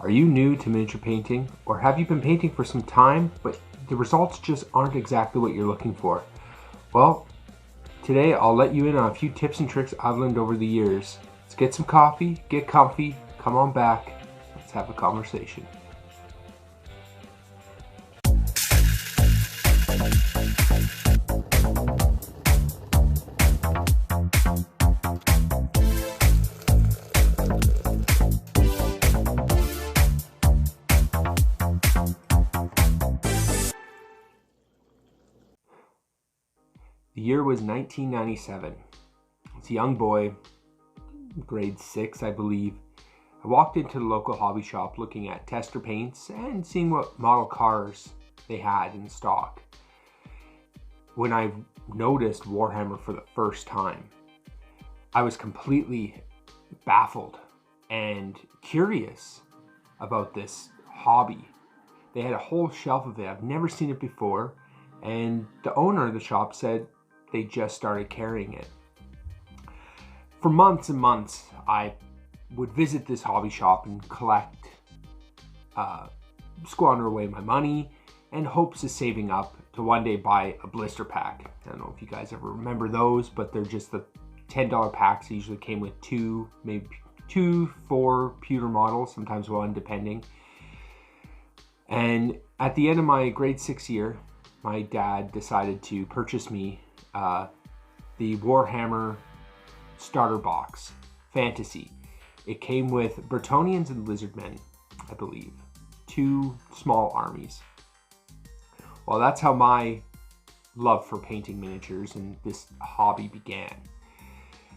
Are you new to miniature painting, or have you been painting for some time, but the results just aren't exactly what you're looking for? Well, today I'll let you in on a few tips and tricks I've learned over the years. Let's get some coffee, get comfy, come on back, let's have a conversation. The year was 1997. As a young boy, grade 6 I believe, I walked into the local hobby shop looking at tester paints and seeing what model cars they had in stock. When I noticed Warhammer for the first time, I was completely baffled and curious about this hobby. They had a whole shelf of it. I've never seen it before, and the owner of the shop said they just started carrying it. For months and months, I would visit this hobby shop and collect, squander away my money and hopes of saving up to one day buy a blister pack. I don't know if you guys ever remember those, but they're just the $10 packs. They usually came with maybe two, 4 pewter models, sometimes one depending. And at the end of my grade 6 year, my dad decided to purchase me the Warhammer starter box fantasy. It came with Bretonnians and Lizardmen, I believe, 2 small armies. Well, that's how my love for painting miniatures and this hobby began.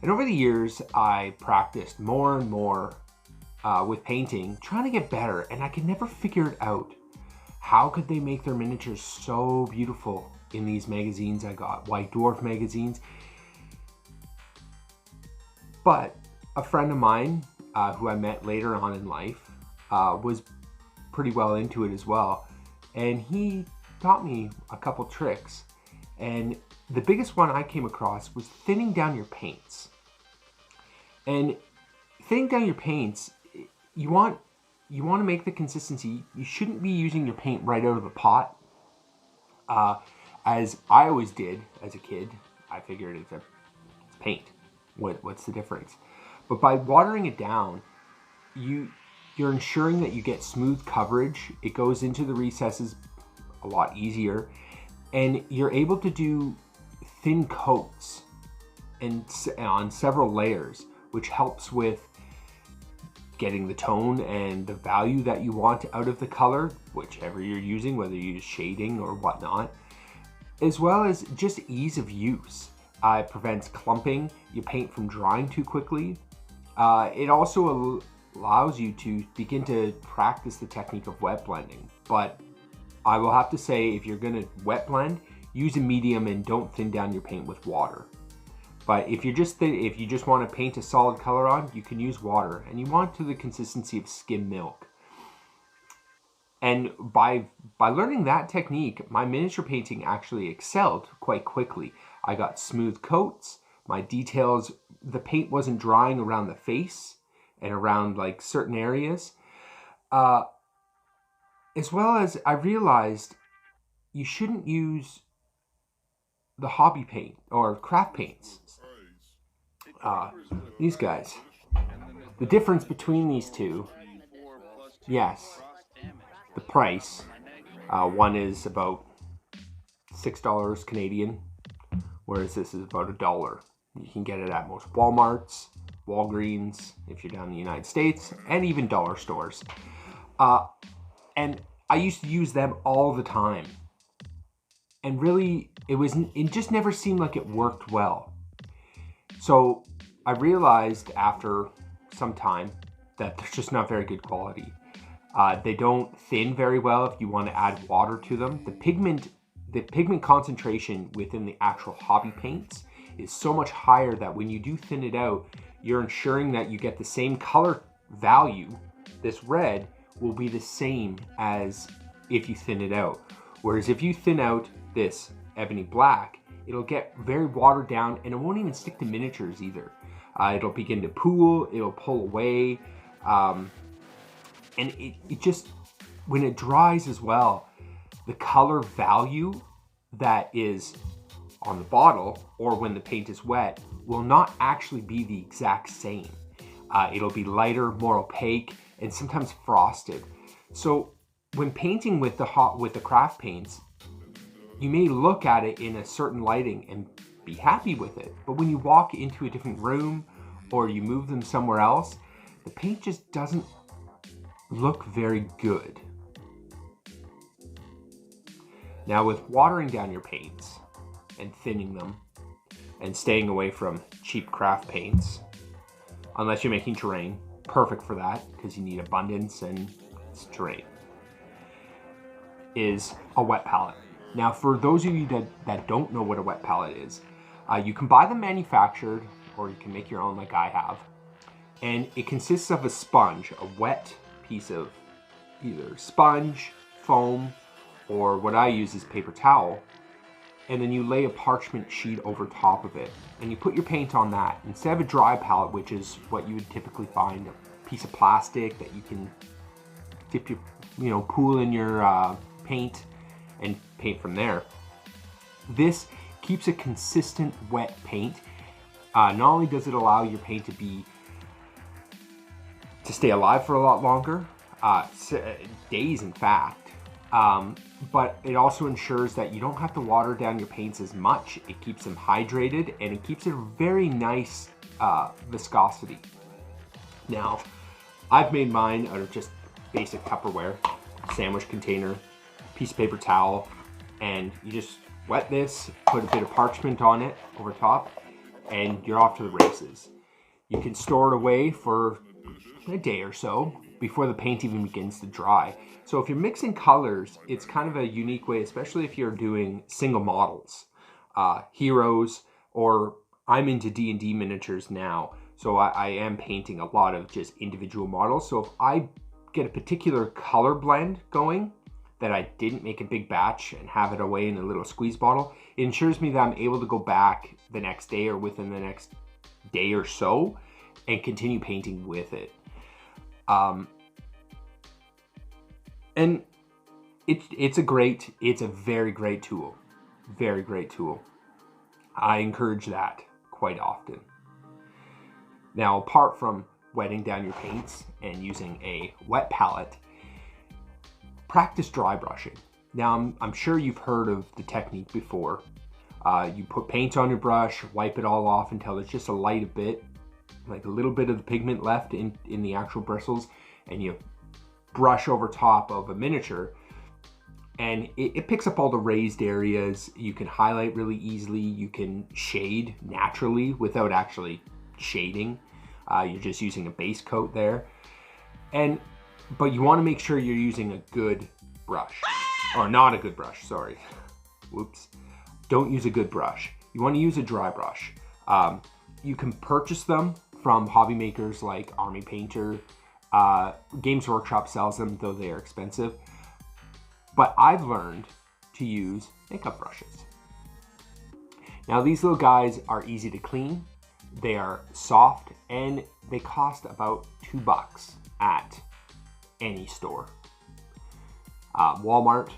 And over the years, I practiced more and more with painting, trying to get better, and I could never figure it out. How could they make their miniatures so beautiful in these magazines I got, White Dwarf magazines? But a friend of mine who I met later on in life was pretty well into it as well, and he taught me a couple tricks. And the biggest one I came across was thinning down your paints. And thinning down your paints, you want to make the consistency. You shouldn't be using your paint right out of the pot, as I always did as a kid. I figured it's paint. What's the difference? But by watering it down, you're ensuring that you get smooth coverage. It goes into the recesses a lot easier, and you're able to do thin coats and on several layers, which helps with getting the tone and the value that you want out of the color, whichever you're using, whether you use shading or whatnot, as well as just ease of use. It prevents clumping, you paint from drying too quickly. It also allows you to begin to practice the technique of wet blending. But I will have to say, if you're gonna wet blend, use a medium and don't thin down your paint with water. But if you just want to paint a solid color on, you can use water, and you want it to the consistency of skim milk. And by learning that technique, my miniature painting actually excelled quite quickly. I got smooth coats, my details, the paint wasn't drying around the face and around like certain areas. As well as I realized you shouldn't use the hobby paint or craft paints. These guys. The difference between these two, yes, the price. One is about $6 Canadian, whereas this is about $1. You can get it at most Walmarts, Walgreens, if you're down in the United States, and even dollar stores. And I used to use them all the time. And really, it just never seemed like it worked well. So I realized after some time that they're just not very good quality. They don't thin very well if you want to add water to them. The pigment concentration within the actual hobby paints is so much higher that when you do thin it out, you're ensuring that you get the same color value. This red will be the same as if you thin it out. Whereas if you thin out this ebony black, it'll get very watered down, and it won't even stick to miniatures either. It'll begin to pool, it'll pull away. And it just, when it dries as well, the color value that is on the bottle or when the paint is wet will not actually be the exact same. It'll be lighter, more opaque, and sometimes frosted. So when painting with the craft paints, you may look at it in a certain lighting and be happy with it, but when you walk into a different room or you move them somewhere else, the paint just doesn't look very good. Now with watering down your paints and thinning them and staying away from cheap craft paints, unless you're making terrain, perfect for that because you need abundance and it's terrain, is a wet palette. Now for those of you that don't know what a wet palette is, you can buy them manufactured or you can make your own like I have. And it consists of a sponge, a wet piece of either sponge, foam, or what I use is paper towel. And then you lay a parchment sheet over top of it. And you put your paint on that. Instead of a dry palette, which is what you would typically find, a piece of plastic that you can dip your, pool in your paint and paint from there. This keeps a consistent wet paint. Not only does it allow your paint to stay alive for a lot longer, days in fact, but it also ensures that you don't have to water down your paints as much. It keeps them hydrated and it keeps it a very nice viscosity. Now, I've made mine out of just basic Tupperware, sandwich container, piece of paper towel, and you just wet this, put a bit of parchment on it over top, and you're off to the races. You can store it away for a day or so before the paint even begins to dry. So if you're mixing colors, it's kind of a unique way, especially if you're doing single models, heroes, or I'm into D&D miniatures now. So I am painting a lot of just individual models. So if I get a particular color blend going that I didn't make a big batch and have it away in a little squeeze bottle, it ensures me that I'm able to go back the next day or within the next day or so and continue painting with it. And it's a very great tool. Very great tool. I encourage that quite often. Now, apart from wetting down your paints and using a wet palette, practice dry brushing. Now, I'm sure you've heard of the technique before. You put paint on your brush, wipe it all off until there's just a light bit, like a little bit of the pigment left in the actual bristles, and you brush over top of a miniature, and it picks up all the raised areas. You can highlight really easily. You can shade naturally without actually shading. You're just using a base coat there. But you want to make sure you're using a good brush. Or not a good brush, sorry. Whoops. Don't use a good brush. You want to use a dry brush. You can purchase them from hobby makers like Army Painter. Games Workshop sells them, though they are expensive. But I've learned to use makeup brushes. Now these little guys are easy to clean. They are soft and they cost about $2 at any store. Walmart,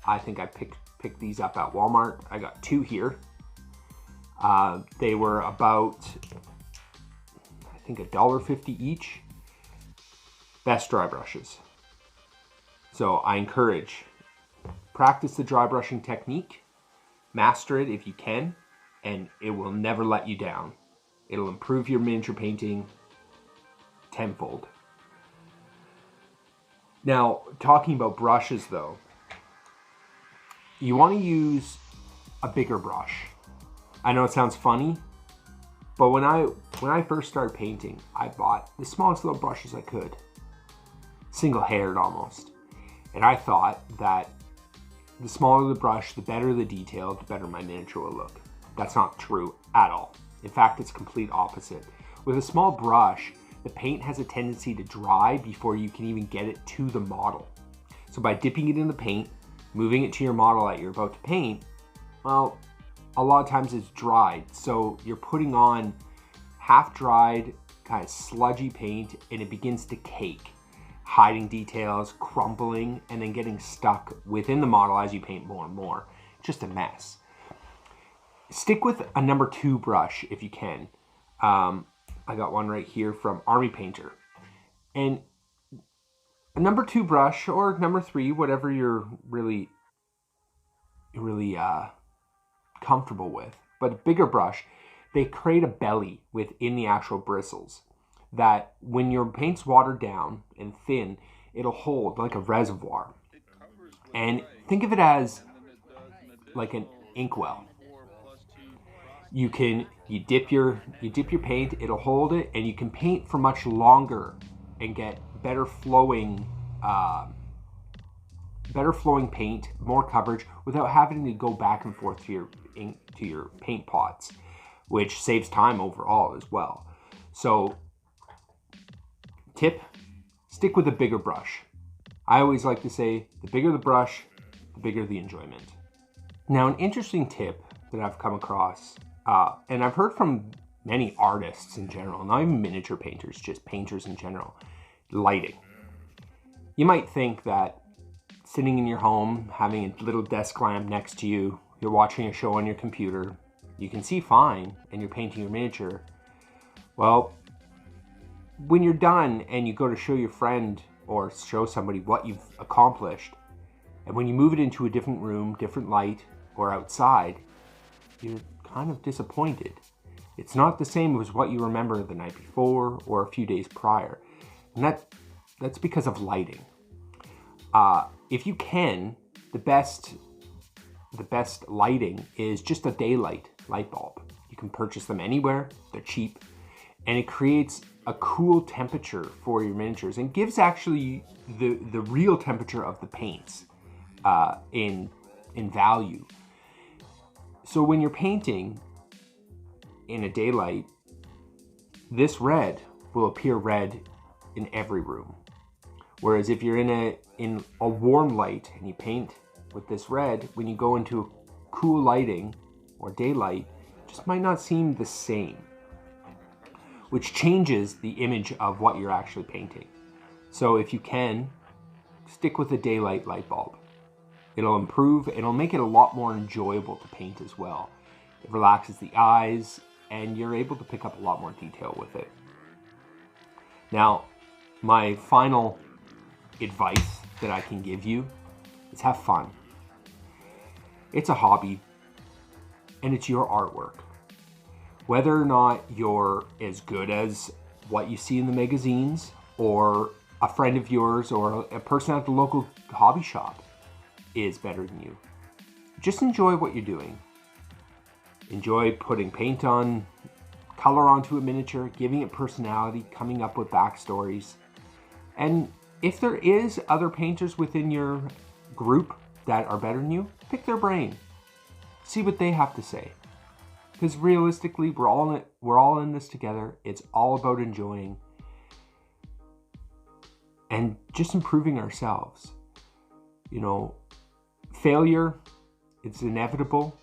I think I picked these up at Walmart. I got 2 here. They were about, I think, $1.50 each. Best dry brushes. So I encourage, practice the dry brushing technique, master it if you can, and it will never let you down. It'll improve your miniature painting tenfold. Now, talking about brushes though, you want to use a bigger brush. I know it sounds funny, but when I first started painting, I bought the smallest little brushes I could, single-haired almost. And I thought that the smaller the brush, the better the detail, the better my miniature will look. That's not true at all. In fact, it's complete opposite. With a small brush, the paint has a tendency to dry before you can even get it to the model. So by dipping it in the paint, moving it to your model that you're about to paint, well, a lot of times it's dried. So you're putting on half-dried, kind of sludgy paint, and it begins to cake. hiding details, crumbling, and then getting stuck within the model as you paint more and more. Just a mess. Stick with a number 2 brush if you can. I got one right here from Army Painter. And a number 2 brush, or number 3, whatever you're really comfortable with. But a bigger brush, they create a belly within the actual bristles that when your paint's watered down and thin, it'll hold like a reservoir. And think of it as like an inkwell. You dip your paint, it'll hold it, and you can paint for much longer and get better flowing paint, more coverage, without having to go back and forth to your paint pots, which saves time overall as well. So tip, stick with a bigger brush. I always like to say, the bigger the brush, the bigger the enjoyment. Now, an interesting tip that I've come across, and I've heard from many artists in general, not even miniature painters, just painters in general, lighting. You might think that sitting in your home, having a little desk lamp next to you, you're watching a show on your computer, you can see fine, and you're painting your miniature. Well, when you're done and you go to show your friend or show somebody what you've accomplished, and when you move it into a different room, different light, or outside, you're kind of disappointed. It's not the same as what you remember the night before or a few days prior. And that's because of lighting. If you can, the best lighting is just a daylight light bulb. You can purchase them anywhere, they're cheap, and it creates a cool temperature for your miniatures and gives actually the real temperature of the paints in value. So when you're painting in a daylight, this red will appear red in every room. Whereas if you're in a warm light and you paint with this red, when you go into cool lighting or daylight, it just might not seem the same, which changes the image of what you're actually painting. So if you can, stick with a daylight light bulb. It'll improve, it'll make it a lot more enjoyable to paint as well. It relaxes the eyes, and you're able to pick up a lot more detail with it. Now, my final advice that I can give you is have fun. It's a hobby, and it's your artwork. Whether or not you're as good as what you see in the magazines, or a friend of yours, or a person at the local hobby shop is better than you, just enjoy what you're doing. Enjoy putting paint on, color onto a miniature, giving it personality, coming up with backstories. And if there is other painters within your group that are better than you, pick their brain. See what they have to say. Because realistically, we're all in this together. It's all about enjoying and just improving ourselves. You know, failure, it's inevitable.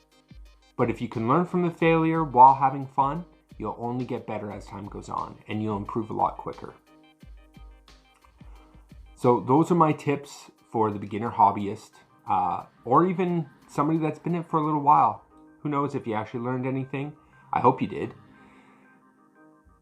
But if you can learn from the failure while having fun, you'll only get better as time goes on, and you'll improve a lot quicker. So those are my tips for the beginner hobbyist, or even somebody that's been in it for a little while. Who knows if you actually learned anything? I hope you did.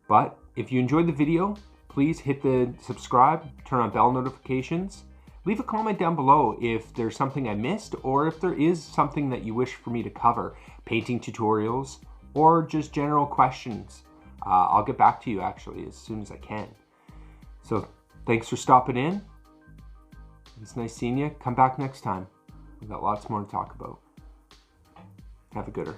But if you enjoyed the video, please hit the subscribe, turn on bell notifications. Leave a comment down below if there's something I missed, or if there is something that you wish for me to cover, painting tutorials, or just general questions. I'll get back to you actually as soon as I can. So thanks for stopping in. It's nice seeing you. Come back next time. We've got lots more to talk about. Have a gooder.